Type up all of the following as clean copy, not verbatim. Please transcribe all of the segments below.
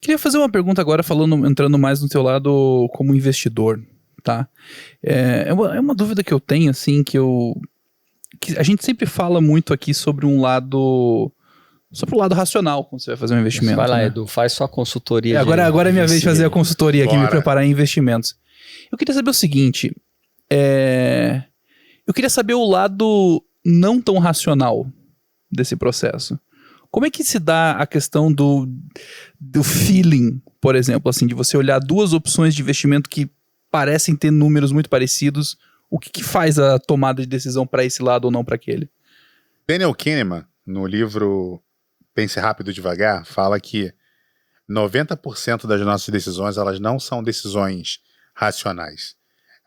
Queria fazer uma pergunta agora, entrando mais no teu lado como investidor, tá? É uma dúvida que eu tenho, assim, que a gente sempre fala muito aqui sobre o lado racional quando você vai fazer um Mas vai investimento, lá, né? Edu, faz sua consultoria de Agora é minha vez de fazer a investimento. consultoria aqui, me Bora. preparar em investimentos. Eu queria saber o seguinte, eu queria saber o lado não tão racional desse processo. Como é que se dá a questão do feeling, por exemplo, assim, de você olhar duas opções de investimento que parecem ter números muito parecidos, o que faz a tomada de decisão para esse lado ou não para aquele? Daniel Kahneman, no livro Pense Rápido e Devagar, fala que 90% das nossas decisões, elas não são decisões racionais.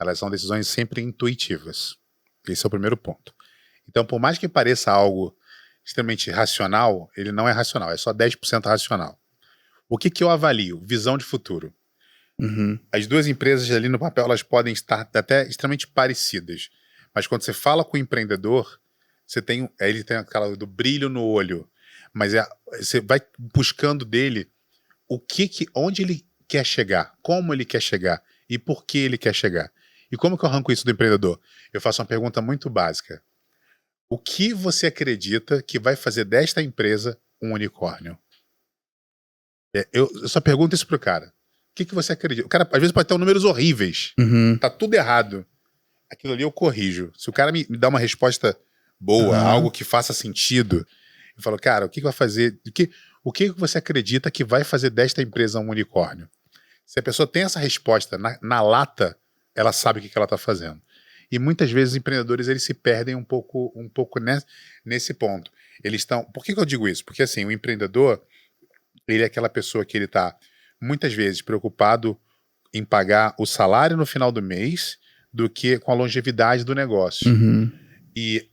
Elas são decisões sempre intuitivas. Esse é o primeiro ponto. Então, por mais que pareça algo extremamente racional, ele não é racional, é só 10% racional. O que eu avalio? Visão de futuro. Uhum. As duas empresas ali no papel, elas podem estar até extremamente parecidas. Mas quando você fala com o empreendedor, ele tem aquela do brilho no olho. Mas você vai buscando dele onde ele quer chegar, como ele quer chegar e por que ele quer chegar. E como que eu arranco isso do empreendedor? Eu faço uma pergunta muito básica. O que você acredita que vai fazer desta empresa um unicórnio? Eu só pergunto isso pro cara. O que você acredita? O cara, às vezes, pode ter números horríveis. Uhum. Tá tudo errado. Aquilo ali eu corrijo. Se o cara me dá uma resposta boa, algo que faça sentido, eu falo, cara, o que vai fazer? O que você acredita que vai fazer desta empresa um unicórnio? Se a pessoa tem essa resposta na lata, ela sabe o que ela está fazendo. E muitas vezes os empreendedores eles se perdem um pouco nesse ponto. Eles estão. Por que eu digo isso? Porque assim, o empreendedor ele é aquela pessoa que ele está muitas vezes preocupado em pagar o salário no final do mês do que com a longevidade do negócio. Uhum. E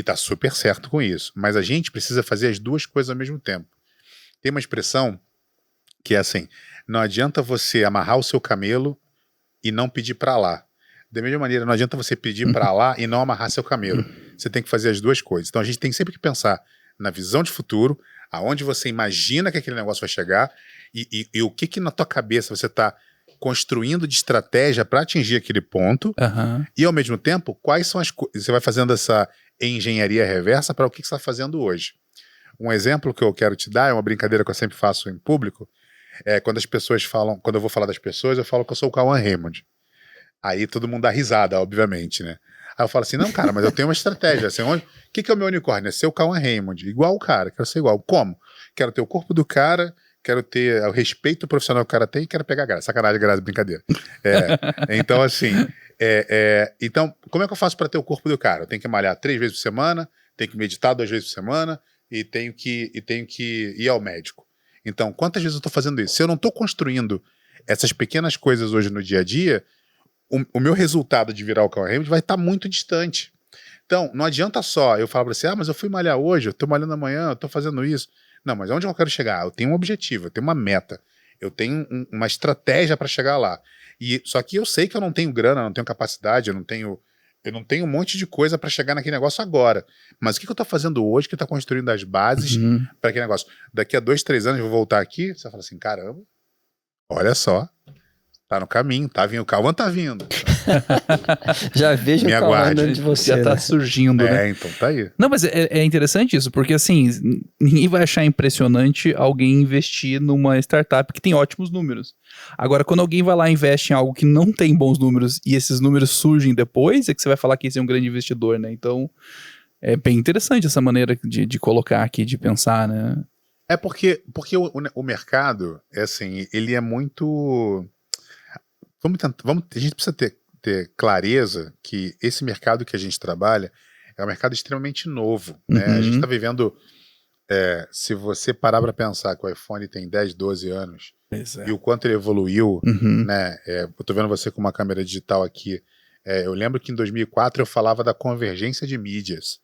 tá super certo com isso. Mas a gente precisa fazer as duas coisas ao mesmo tempo. Tem uma expressão que é assim, não adianta você amarrar o seu camelo e não pedir para lá. Da mesma maneira, não adianta você pedir para lá e não amarrar seu camelo. Você tem que fazer as duas coisas. Então a gente tem sempre que pensar na visão de futuro, aonde você imagina que aquele negócio vai chegar e o que na tua cabeça você está construindo de estratégia para atingir aquele ponto. Uhum. E ao mesmo tempo, quais são as coisas. Você vai fazendo essa engenharia reversa para o que você está fazendo hoje. Um exemplo que eu quero te dar é uma brincadeira que eu sempre faço em público. Quando as pessoas falam, quando eu vou falar das pessoas, eu falo que eu sou o Cauã Raymond. Aí todo mundo dá risada, obviamente, né? Aí eu falo assim, não, cara, mas eu tenho uma estratégia. Assim, o que é o meu unicórnio? É ser o Cauã Raymond. Igual o cara, quero ser igual. Como? Quero ter o corpo do cara, quero ter o respeito profissional que o cara tem e quero pegar graça. Sacanagem, graça, brincadeira. Então, assim, então, como é que eu faço para ter o corpo do cara? Eu tenho que malhar 3 vezes por semana, tenho que meditar 2 vezes por semana e tenho que ir ao médico. Então, quantas vezes eu estou fazendo isso? Se eu não estou construindo essas pequenas coisas hoje no dia a dia, o meu resultado de virar o Cauã Raymond vai estar muito distante. Então, não adianta só eu falar para você, mas eu fui malhar hoje, eu estou malhando amanhã, eu estou fazendo isso. Não, mas onde eu quero chegar? Eu tenho um objetivo, eu tenho uma meta, eu tenho uma estratégia para chegar lá. Só que eu sei que eu não tenho grana, eu não tenho capacidade, eu não tenho um monte de coisa para chegar naquele negócio agora. Mas o que eu estou fazendo hoje que está construindo as bases para aquele negócio? Daqui a 2, 3 anos eu vou voltar aqui, você vai falar assim, caramba, olha só, tá no caminho, tá vindo, o Cauã tá vindo. Já vejo o Cauã andando de você. Já tá surgindo, né? Então tá aí. Não, mas é interessante isso, porque assim, ninguém vai achar impressionante alguém investir numa startup que tem ótimos números. Agora, quando alguém vai lá e investe em algo que não tem bons números e esses números surgem depois, é que você vai falar que esse é um grande investidor, né? Então, é bem interessante essa maneira de colocar aqui, de pensar, né? Porque o mercado, assim, ele é muito... a gente precisa ter clareza que esse mercado que a gente trabalha é um mercado extremamente novo, né? A gente está vivendo, se você parar para pensar que o iPhone tem 10, 12 anos e o quanto ele evoluiu, né? Eu tô vendo você com uma câmera digital aqui. Eu lembro que em 2004 eu falava da convergência de mídias,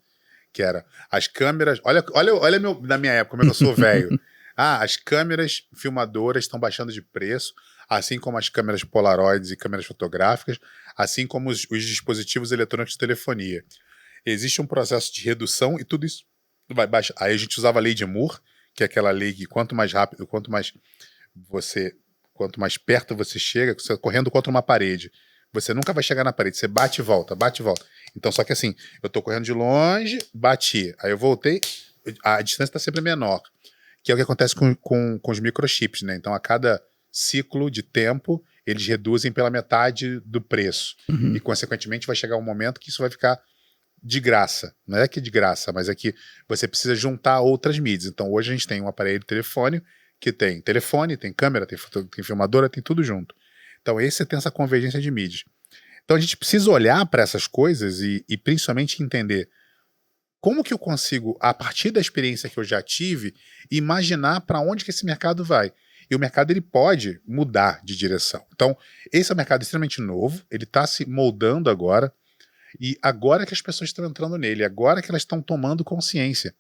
que era as câmeras... Olha na minha época, como é que eu sou velho. As câmeras filmadoras estão baixando de preço, assim como as câmeras Polaroids e câmeras fotográficas, assim como os dispositivos eletrônicos de telefonia. Existe um processo de redução e tudo isso vai baixar. Aí a gente usava a lei de Moore, que é aquela lei que quanto mais rápido, quanto mais quanto mais perto você chega, você correndo contra uma parede, você nunca vai chegar na parede, você bate e volta, bate e volta. Então, só que assim, eu tô correndo de longe, bati, aí eu voltei, a distância tá sempre menor, que é o que acontece com os microchips, né? Então, a cada ciclo de tempo, eles reduzem pela metade do preço. E, consequentemente, vai chegar um momento que isso vai ficar de graça. Não é que de graça, mas é que você precisa juntar outras mídias. Então, hoje a gente tem um aparelho de telefone que tem telefone, tem câmera, tem filmadora, tem tudo junto. Então, esse tem essa convergência de mídias. Então, a gente precisa olhar para essas coisas e principalmente entender como que eu consigo, a partir da experiência que eu já tive, imaginar para onde que esse mercado vai. E o mercado ele pode mudar de direção. Então, esse é um mercado extremamente novo, ele está se moldando agora, e agora que as pessoas estão entrando nele, agora que elas estão tomando consciência.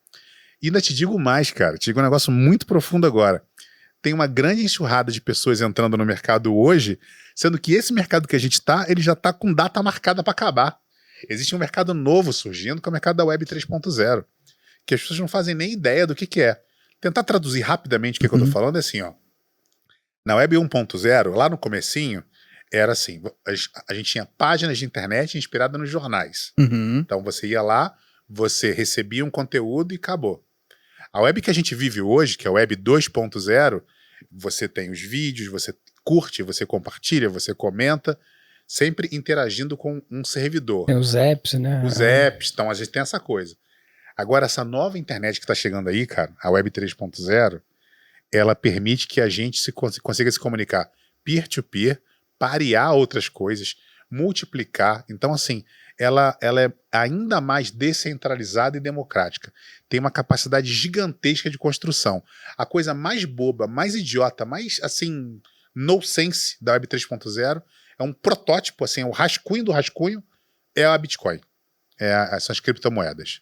E ainda te digo mais, cara, te digo um negócio muito profundo agora. Tem uma grande enxurrada de pessoas entrando no mercado hoje, sendo que esse mercado que a gente está, ele já está com data marcada para acabar. Existe um mercado novo surgindo, que é o mercado da Web 3.0, que as pessoas não fazem nem ideia do que é. Tentar traduzir rapidamente o que eu tô falando é assim, ó. Na Web 1.0, lá no comecinho, era assim, a gente tinha páginas de internet inspiradas nos jornais. Então você ia lá, você recebia um conteúdo e acabou. A web que a gente vive hoje, que é a Web 2.0, você tem os vídeos, você curte, você compartilha, você comenta, sempre interagindo com um servidor. Tem os apps, né? Os apps, então a gente tem essa coisa. Agora, essa nova internet que está chegando aí, cara, a Web 3.0, ela permite que a gente consiga se comunicar peer-to-peer, parear outras coisas, multiplicar. Então, assim, ela é ainda mais descentralizada e democrática. Tem uma capacidade gigantesca de construção. A coisa mais boba, mais idiota, mais, assim, no-sense da Web 3.0 é um protótipo, assim, o rascunho do rascunho é a Bitcoin. São as criptomoedas.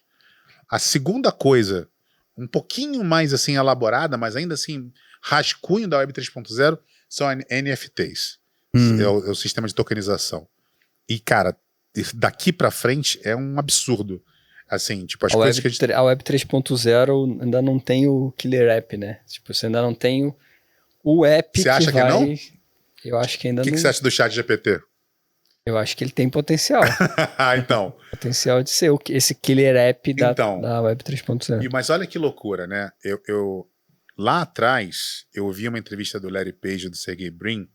A segunda coisa, um pouquinho mais assim elaborada, mas ainda assim rascunho da Web 3.0, são NFTs. É o sistema de tokenização. E, cara, daqui pra frente é um absurdo. Assim, tipo, as coisas que a gente... A Web 3.0 ainda não tem o killer app, né? Tipo, você ainda não tem o app você acha que não? Eu acho que ainda não... O que você acha do chat GPT? Eu acho que ele tem potencial. Então. Potencial de ser esse killer app da Web 3.0. Mas olha que loucura, né? Lá atrás, eu ouvi uma entrevista do Larry Page e do Sergey Brin,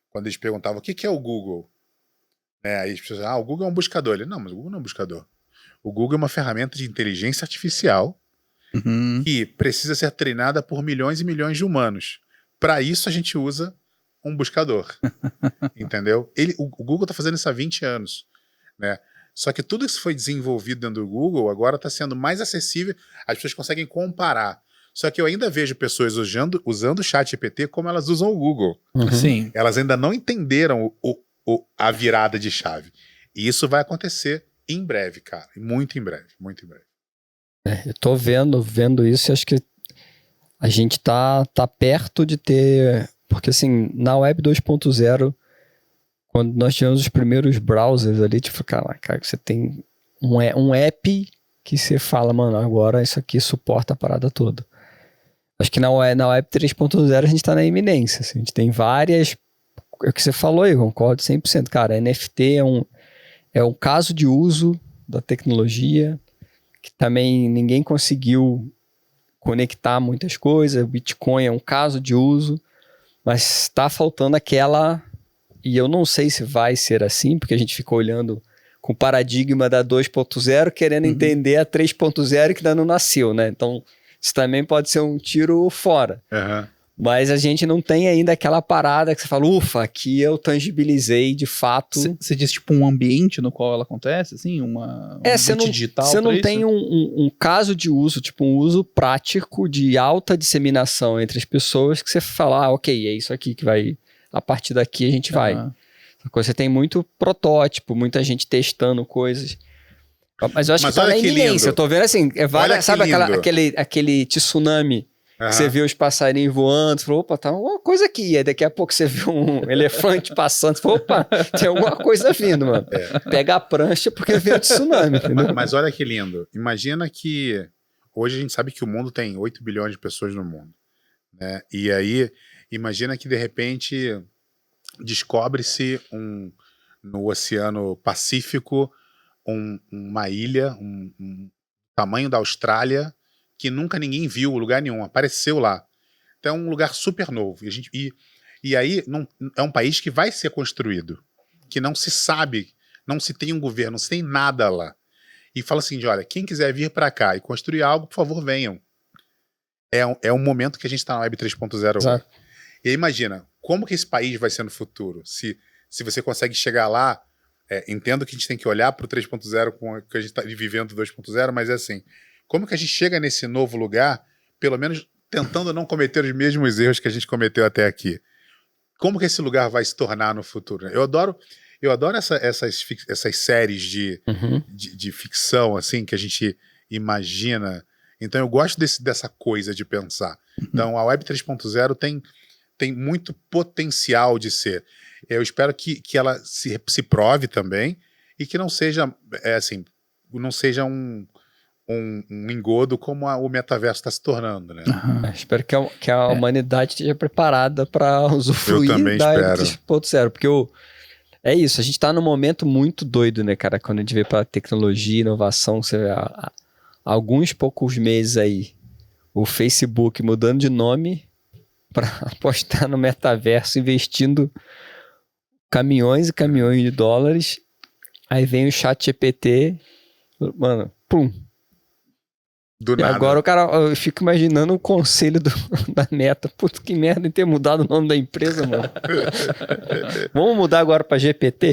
quando eles perguntavam o que é o Google. Aí as pessoas o Google é um buscador. Ele, não, mas o Google não é um buscador. O Google é uma ferramenta de inteligência artificial que precisa ser treinada por milhões e milhões de humanos. Para isso, a gente usa um buscador. Entendeu? O Google está fazendo isso há 20 anos. Né? Só que tudo isso foi desenvolvido dentro do Google agora está sendo mais acessível, as pessoas conseguem comparar. Só que eu ainda vejo pessoas usando o chat GPT como elas usam o Google. Sim. Elas ainda não entenderam a virada de chave. E isso vai acontecer em breve, cara. Muito em breve, muito em breve. Eu tô vendo isso e acho que a gente tá perto de ter... Porque assim, na Web 2.0, quando nós tivemos os primeiros browsers ali, tipo, cara, você tem um app que você fala, mano, agora isso aqui suporta a parada toda. Acho que na Web 3.0 a gente tá na iminência, assim, a gente tem várias... É o que você falou aí, eu concordo 100%. Cara, NFT é um caso de uso da tecnologia que também ninguém conseguiu conectar muitas coisas. O Bitcoin é um caso de uso, mas está faltando aquela... E eu não sei se vai ser assim, porque a gente ficou olhando com o paradigma da 2.0, querendo entender a 3.0 que ainda não nasceu, né? Então, isso também pode ser um tiro fora. Mas a gente não tem ainda aquela parada que você fala, ufa, aqui eu tangibilizei de fato. Você diz tipo um ambiente no qual ela acontece, assim? Um ambiente digital? Você não tem um caso de uso, tipo um uso prático de alta disseminação entre as pessoas que você fala, ok, é isso aqui que vai, a partir daqui a gente vai. Você tem muito protótipo, muita gente testando coisas. Mas eu acho que tá na iminência. Eu tô vendo assim, sabe aquele tsunami? Você vê os passarinhos voando, você falou, opa, tá uma coisa aqui. Aí daqui a pouco você vê um elefante passando, você falou, opa, tem alguma coisa vindo, mano. Pega a prancha porque vem o tsunami, entendeu? Mas olha que lindo. Imagina que hoje a gente sabe que o mundo tem 8 bilhões de pessoas no mundo. Né? E aí Imagina que, de repente, descobre-se no Oceano Pacífico uma ilha, tamanho da Austrália, que nunca ninguém viu, lugar nenhum, apareceu lá. Então é um lugar super novo. E aí é um país que vai ser construído, que não se sabe, não se tem um governo, não se tem nada lá. E fala assim, olha, quem quiser vir para cá e construir algo, por favor, venham. É um momento que a gente está na Web 3.0. Exato. E aí imagina, como que esse país vai ser no futuro? Se você consegue chegar lá, entendo que a gente tem que olhar para o 3.0 com que a gente está vivendo 2.0, mas é assim, como que a gente chega nesse novo lugar, pelo menos tentando não cometer os mesmos erros que a gente cometeu até aqui? Como que esse lugar vai se tornar no futuro? Eu adoro essas séries de ficção, assim, que a gente imagina. Então eu gosto dessa coisa de pensar. Então a Web 3.0 tem muito potencial de ser. Eu espero que ela se prove também e que não seja, não seja um engodo como o metaverso está se tornando, né? Espero que a humanidade esteja preparada para usufruir da Web 3.0, porque é isso, a gente está num momento muito doido, né, cara? Quando a gente vê para tecnologia, inovação, você vê, há alguns poucos meses aí, o Facebook mudando de nome para apostar no metaverso, investindo caminhões e caminhões de dólares, aí vem o ChatGPT, mano, pum. Do nada. Agora o cara, eu fico imaginando o conselho da Meta. Putz, que merda em ter mudado o nome da empresa, mano. Vamos mudar agora para GPT?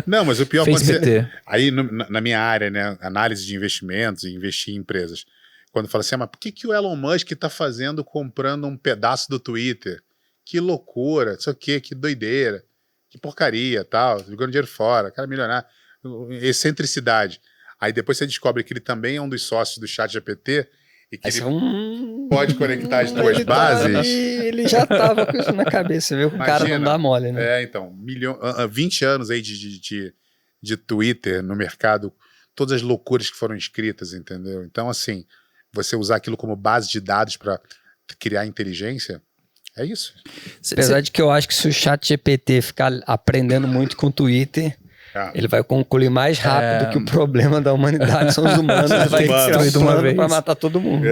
Não, mas o pior Fez quando PT. aí na minha área, né, análise de investimentos e investir em empresas, quando fala assim, mas por que o Elon Musk está fazendo comprando um pedaço do Twitter? Que loucura, não sei o quê, que doideira, que porcaria, tal, jogando dinheiro fora, cara milionário, excentricidade. Aí depois você descobre que ele também é um dos sócios do ChatGPT e que ele pode conectar as duas bases. Ele já tava com isso na cabeça, viu? O cara não dá mole, né? Então, 20 anos aí de Twitter no mercado, todas as loucuras que foram escritas, entendeu? Então, assim, você usar aquilo como base de dados para criar inteligência, é isso. Apesar de que eu acho que se o ChatGPT ficar aprendendo muito com o Twitter, ele vai concluir mais rápido que o problema da humanidade são os humanos. Ele vai criar um plano para matar todo mundo.